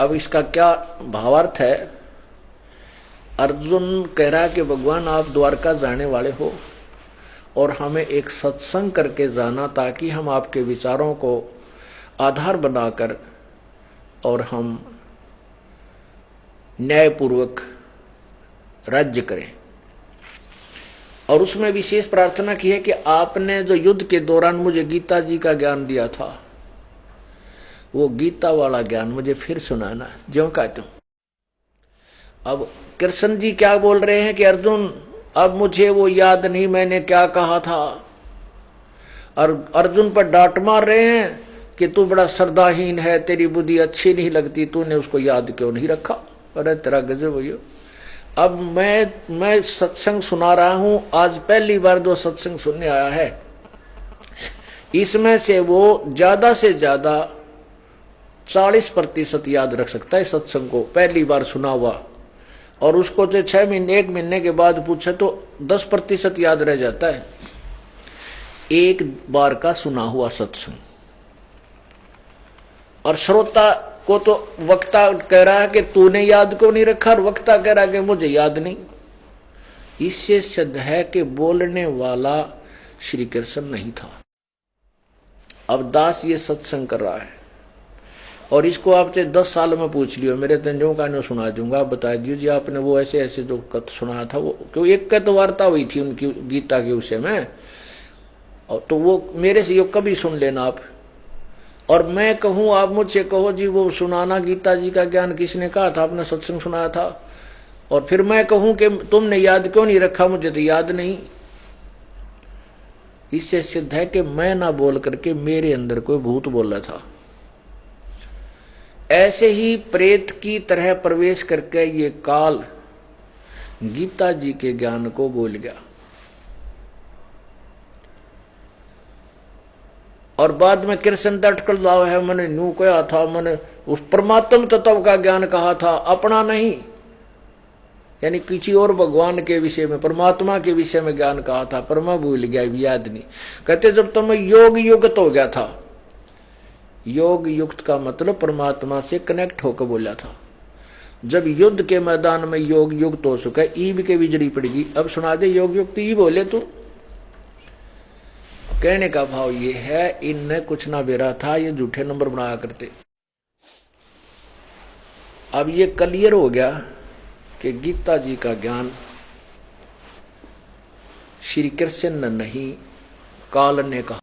अब इसका क्या भावार्थ है? अर्जुन कह रहा है कि भगवान आप द्वारका जाने वाले हो और हमें एक सत्संग करके जाना ताकि हम आपके विचारों को आधार बनाकर और हम न्यायपूर्वक राज्य करें। और उसमें विशेष प्रार्थना की है कि आपने जो युद्ध के दौरान मुझे गीता जी का ज्ञान दिया था वो गीता वाला ज्ञान मुझे फिर सुनाना, ज्यों का त्यों। अब कृष्ण जी क्या बोल रहे हैं कि अर्जुन अब मुझे वो याद नहीं मैंने क्या कहा था, और अर्जुन पर डांट मार रहे हैं कि तू बड़ा श्रद्धाहीन है, तेरी बुद्धि अच्छी नहीं लगती, तूने उसको याद क्यों नहीं रखा। अरे तेरा गजब भैया। अब मैं सत्संग सुना रहा हूं, आज पहली बार जो सत्संग सुनने आया है इसमें से वो ज्यादा से ज्यादा 40% याद रख सकता है सत्संग को, पहली बार सुना हुआ। और उसको जो 6 महीने 1 महीने के बाद पूछे तो 10% याद रह जाता है एक बार का सुना हुआ सत्संग। और श्रोता को तो वक्ता कह रहा है कि तूने याद क्यों नहीं रखा, और वक्ता कह रहा है कि मुझे याद नहीं। इससे सिद्ध है कि बोलने वाला श्री कृष्ण नहीं था। अब दास ये सत्संग कर रहा है और इसको आपसे 10 साल में पूछ लियो, मेरे तंजों का नहीं सुना दूंगा, आप बता दीजिए आपने वो ऐसे ऐसे जो कथ सुनाया था वो, क्यों एक कथ वार्ता हुई थी उनकी गीता के विषय में, और तो वो मेरे से यो कभी सुन लेना आप। और मैं कहूं आप मुझसे कहो जी वो सुनाना गीता जी का ज्ञान किसने कहा था, आपने सत्संग सुनाया था, और फिर मैं कहूं कि तुमने याद क्यों नहीं रखा, मुझे तो याद नहीं। इससे सिद्ध है कि मैं ना बोल करके मेरे अंदर कोई भूत बोल रहा था। ऐसे ही प्रेत की तरह प्रवेश करके ये काल गीता जी के ज्ञान को बोल गया, और बाद में कृष्ण दटकल लाओ है, मैंने न्यू कहा था, मैंने उस परमात्म तत्व का ज्ञान कहा था, अपना नहीं, यानी किसी और भगवान के विषय में परमात्मा के विषय में ज्ञान कहा था, पर मैं भूल गया, याद नहीं। कहते जब तो मैं योग युक्त हो गया था, योग युक्त का मतलब परमात्मा से कनेक्ट होकर बोला था। जब युद्ध के मैदान में योग युक्त हो चुका है, ईब के बिजली पड़ेगी, अब सुना दे योग युक्त ई बोले तो। कहने का भाव ये है इनने कुछ ना बेरा था, ये झूठे नंबर बनाया करते। अब ये क्लियर हो गया कि गीता जी का ज्ञान श्री कृष्ण ने नहीं काल ने कहा।